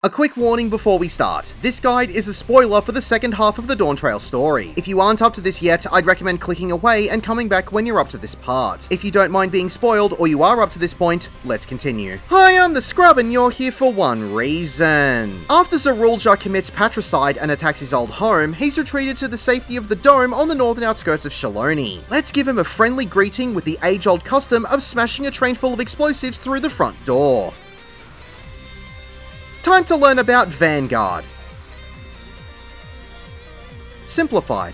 A quick warning before we start. This guide is a spoiler for the second half of the Dawntrail story. If you aren't up to this yet, I'd recommend clicking away and coming back when you're up to this part. If you don't mind being spoiled or you are up to this point, let's continue. Hi, I'm the Scrub and you're here for one reason. After Zerulja commits patricide and attacks his old home, he's retreated to the safety of the dome on the northern outskirts of Shaloni. Let's give him a friendly greeting with the age-old custom of smashing a train full of explosives through the front door. Time to learn about Vanguard. Simplified.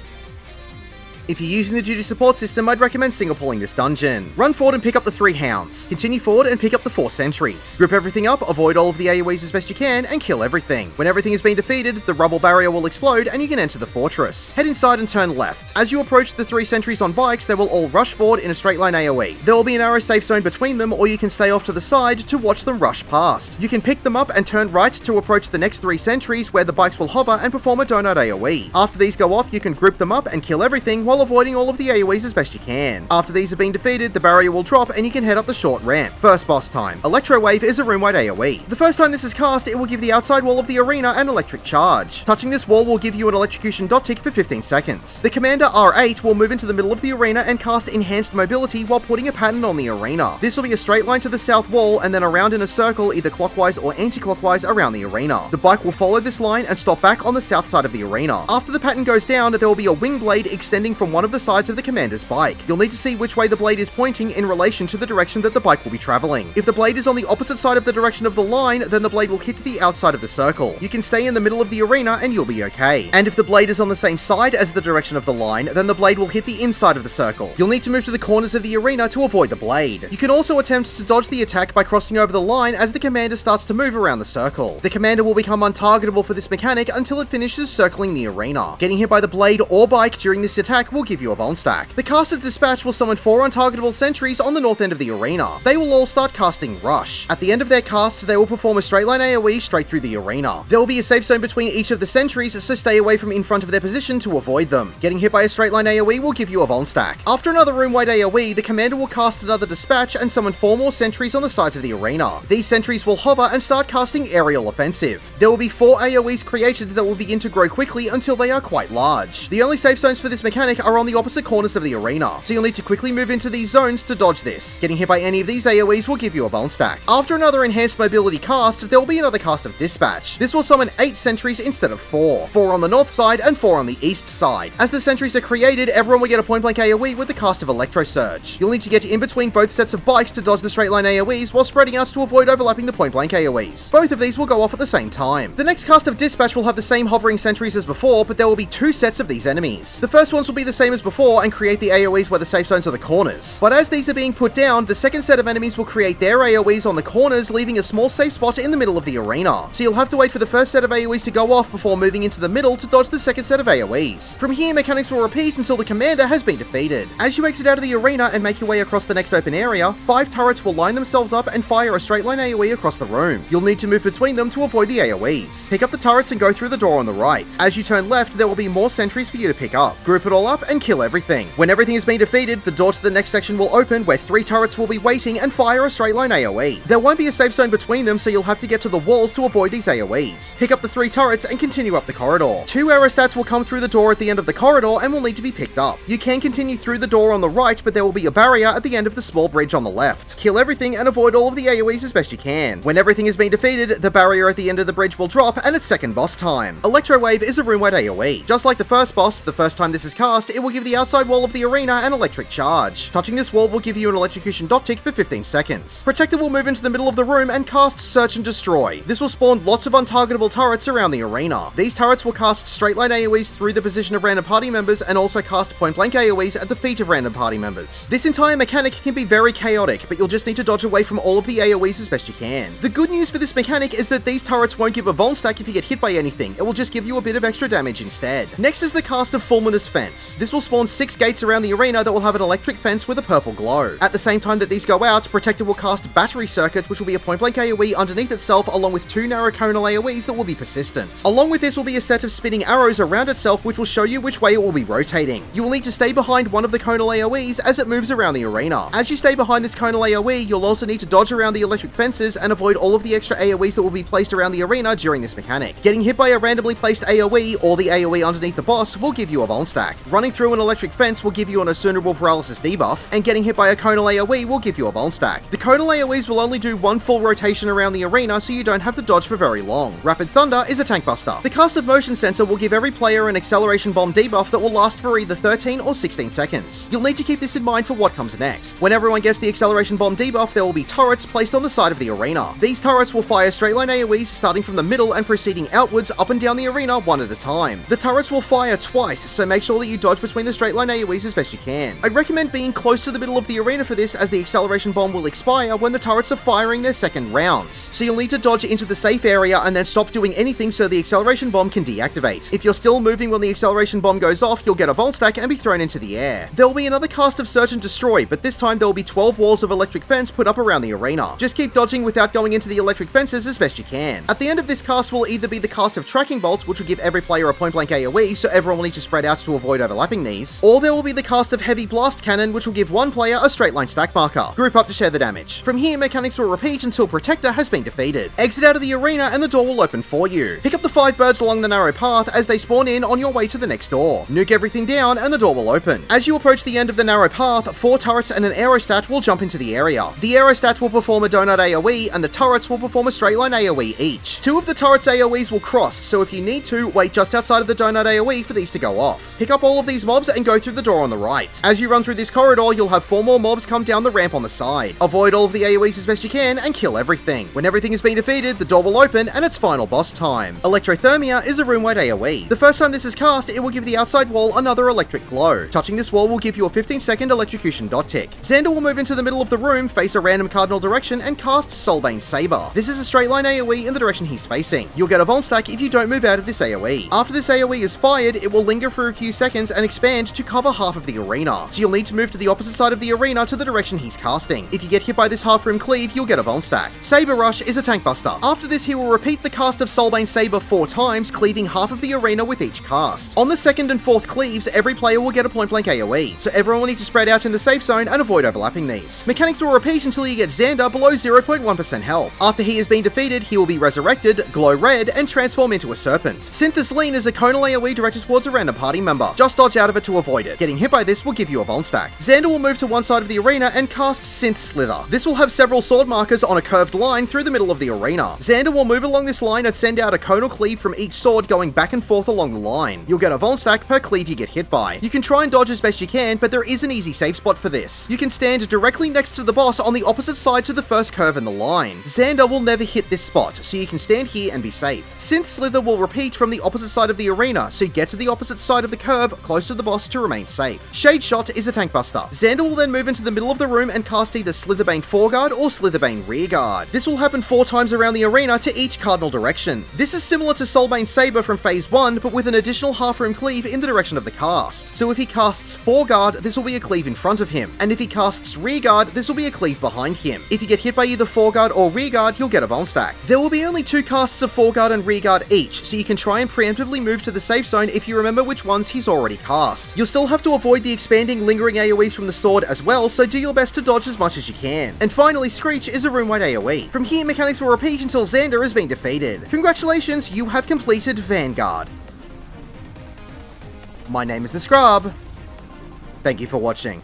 If you're using the duty support system, I'd recommend single-pulling this dungeon. Run forward and pick up the 3 hounds. Continue forward and pick up the 4 sentries. Group everything up, avoid all of the AoEs as best you can, and kill everything. When everything has been defeated, the rubble barrier will explode and you can enter the fortress. Head inside and turn left. As you approach the 3 sentries on bikes, they will all rush forward in a straight line AoE. There will be a narrow safe zone between them, or you can stay off to the side to watch them rush past. You can pick them up and turn right to approach the next 3 sentries where the bikes will hover and perform a donut AoE. After these go off, you can group them up and kill everything while avoiding all of the AoEs as best you can. After these have been defeated, the barrier will drop and you can head up the short ramp. First boss time. Electro Wave is a room-wide AoE. The first time this is cast, it will give the outside wall of the arena an electric charge. Touching this wall will give you an electrocution dot tick for 15 seconds. The commander R8 will move into the middle of the arena and cast enhanced mobility while putting a pattern on the arena. This will be a straight line to the south wall and then around in a circle either clockwise or anti-clockwise around the arena. The bike will follow this line and stop back on the south side of the arena. After the pattern goes down, there will be a wing blade extending from one of the sides of the commander's bike. You'll need to see which way the blade is pointing in relation to the direction that the bike will be traveling. If the blade is on the opposite side of the direction of the line, then the blade will hit the outside of the circle. You can stay in the middle of the arena and you'll be okay. And if the blade is on the same side as the direction of the line, then the blade will hit the inside of the circle. You'll need to move to the corners of the arena to avoid the blade. You can also attempt to dodge the attack by crossing over the line as the commander starts to move around the circle. The commander will become untargetable for this mechanic until it finishes circling the arena. Getting hit by the blade or bike during this attack will give you a Von stack. The cast of Dispatch will summon 4 untargetable sentries on the north end of the arena. They will all start casting Rush. At the end of their cast, they will perform a straight line AoE straight through the arena. There will be a safe zone between each of the sentries, so stay away from in front of their position to avoid them. Getting hit by a straight line AoE will give you a Von stack. After another room-wide AoE, the commander will cast another Dispatch and summon 4 more sentries on the sides of the arena. These sentries will hover and start casting Aerial Offensive. There will be 4 AoEs created that will begin to grow quickly until they are quite large. The only safe zones for this mechanic are on the opposite corners of the arena, so you'll need to quickly move into these zones to dodge this. Getting hit by any of these AoEs will give you a Von stack. After another enhanced mobility cast, there will be another cast of Dispatch. This will summon 8 sentries instead of 4. 4 on the north side and 4 on the east side. As the sentries are created, everyone will get a point-blank AoE with the cast of Electro Surge. You'll need to get in between both sets of bikes to dodge the straight line AoEs while spreading out to avoid overlapping the point-blank AoEs. Both of these will go off at the same time. The next cast of Dispatch will have the same hovering sentries as before, but there will be 2 sets of these enemies. The first ones will be the same as before and create the AoEs where the safe zones are the corners. But as these are being put down, the second set of enemies will create their AoEs on the corners, leaving a small safe spot in the middle of the arena. So you'll have to wait for the first set of AoEs to go off before moving into the middle to dodge the second set of AoEs. From here, mechanics will repeat until the commander has been defeated. As you exit out of the arena and make your way across the next open area, 5 turrets will line themselves up and fire a straight line AoE across the room. You'll need to move between them to avoid the AoEs. Pick up the turrets and go through the door on the right. As you turn left, there will be more sentries for you to pick up. Group it all up and kill everything. When everything has been defeated, the door to the next section will open where 3 turrets will be waiting and fire a straight line AoE. There won't be a safe zone between them, so you'll have to get to the walls to avoid these AoEs. Pick up the 3 turrets and continue up the corridor. 2 aerostats will come through the door at the end of the corridor and will need to be picked up. You can continue through the door on the right, but there will be a barrier at the end of the small bridge on the left. Kill everything and avoid all of the AoEs as best you can. When everything has been defeated, the barrier at the end of the bridge will drop and it's second boss time. Electro Wave is a room-wide AoE. Just like the first boss, the first time this is cast, it will give the outside wall of the arena an electric charge. Touching this wall will give you an electrocution dot tick for 15 seconds. Protector will move into the middle of the room and cast Search and Destroy. This will spawn lots of untargetable turrets around the arena. These turrets will cast straight line AoEs through the position of random party members and also cast point blank AoEs at the feet of random party members. This entire mechanic can be very chaotic, but you'll just need to dodge away from all of the AoEs as best you can. The good news for this mechanic is that these turrets won't give a Von stack if you get hit by anything, it will just give you a bit of extra damage instead. Next is the cast of Fulminous Fence. This will spawn 6 gates around the arena that will have an electric fence with a purple glow. At the same time that these go out, Protector will cast Battery Circuit, which will be a point-blank AoE underneath itself, along with 2 narrow conal AoEs that will be persistent. Along with this will be a set of spinning arrows around itself, which will show you which way it will be rotating. You will need to stay behind one of the conal AoEs as it moves around the arena. As you stay behind this conal AoE, you'll also need to dodge around the electric fences and avoid all of the extra AoEs that will be placed around the arena during this mechanic. Getting hit by a randomly placed AoE or the AoE underneath the boss will give you a Vuln stack. Running through an electric fence will give you an Asundable Paralysis debuff, and getting hit by a conal AoE will give you a Vuln stack. The conal AoEs will only do 1 full rotation around the arena, so you don't have to dodge for very long. Rapid Thunder is a tank buster. The cast of Motion Sensor will give every player an Acceleration Bomb debuff that will last for either 13 or 16 seconds. You'll need to keep this in mind for what comes next. When everyone gets the Acceleration Bomb debuff, there will be turrets placed on the side of the arena. These turrets will fire straight line AoEs starting from the middle and proceeding outwards up and down the arena one at a time. The turrets will fire twice, so make sure that you dodge between the straight line AoEs as best you can. I'd recommend being close to the middle of the arena for this, as the Acceleration Bomb will expire when the turrets are firing their second rounds. So you'll need to dodge into the safe area and then stop doing anything so the Acceleration Bomb can deactivate. If you're still moving when the Acceleration Bomb goes off, you'll get a Vuln stack and be thrown into the air. There will be another cast of Search and Destroy, but this time there will be 12 walls of electric fence put up around the arena. Just keep dodging without going into the electric fences as best you can. At the end of this cast will either be the cast of Tracking Bolt, which will give every player a point-blank AoE, so everyone will need to spread out to avoid overlapping these, or there will be the cast of Heavy Blast Cannon, which will give one player a straight line stack marker. Group up to share the damage. From here, mechanics will repeat until Protector has been defeated. Exit out of the arena and the door will open for you. Pick up the 5 birds along the narrow path as they spawn in on your way to the next door. Nuke everything down and the door will open. As you approach the end of the narrow path, 4 turrets and an aerostat will jump into the area. The aerostat will perform a donut AoE and the turrets will perform a straight line AoE each. 2 of the turrets AoEs will cross, so if you need to, wait just outside of the donut AoE for these to go off. Pick up all of these mobs and go through the door on the right. As you run through this corridor, you'll have 4 more mobs come down the ramp on the side. Avoid all of the AoEs as best you can and kill everything. When everything has been defeated, the door will open and it's final boss time. Electrothermia is a room-wide AoE. The first time this is cast, it will give the outside wall another electric glow. Touching this wall will give you a 15-second electrocution dot tick. Xander will move into the middle of the room, face a random cardinal direction, and cast Soulbane Saber. This is a straight line AoE in the direction he's facing. You'll get a Vuln stack if you don't move out of this AoE. After this AoE is fired, it will linger for a few seconds and expand to cover half of the arena. So you'll need to move to the opposite side of the arena to the direction he's casting. If you get hit by this half-room cleave, you'll get a Vuln stack. Saber Rush is a tank buster. After this, he will repeat the cast of Soulbane Saber 4 times, cleaving half of the arena with each cast. On the 2nd and 4th cleaves, every player will get a point-blank AoE, so everyone will need to spread out in the safe zone and avoid overlapping these. Mechanics will repeat until you get Xander below 0.1% health. After he has been defeated, he will be resurrected, glow red, and transform into a serpent. Synthus Lean is a conal AoE directed towards a random party member. Just dodge out of it to avoid it. Getting hit by this will give you a Vuln stack. Xander will move to one side of the arena and cast Synth Slither. This will have several sword markers on a curved line through the middle of the arena. Xander will move along this line and send out a conal cleave from each sword going back and forth along the line. You'll get a Vuln stack per cleave you get hit by. You can try and dodge as best you can, but there is an easy safe spot for this. You can stand directly next to the boss on the opposite side to the first curve in the line. Xander will never hit this spot, so you can stand here and be safe. Synth Slither will repeat from the opposite side of the arena, so get to the opposite side of the curve close to the boss to remain safe. Shade Shot is a tank buster. Xander will then move into the middle of the room and cast either Slitherbane Foreguard or Slitherbane Rearguard. This will happen 4 times around the arena to each cardinal direction. This is similar to Soulbane Saber from Phase 1, but with an additional half-room cleave in the direction of the cast. So if he casts Foreguard, this will be a cleave in front of him, and if he casts Rearguard, this will be a cleave behind him. If you get hit by either Foreguard or Rearguard, you'll get a Vuln stack. There will be only 2 casts of Foreguard and Rearguard each, so you can try and preemptively move to the safe zone if you remember which ones he's already cast. You'll still have to avoid the expanding lingering AoEs from the sword as well, so do your best to dodge as much as you can. And finally, Screech is a room-wide AoE. From here, mechanics will repeat until Xander has been defeated. Congratulations, you have completed Vanguard. My name is the Scrub. Thank you for watching.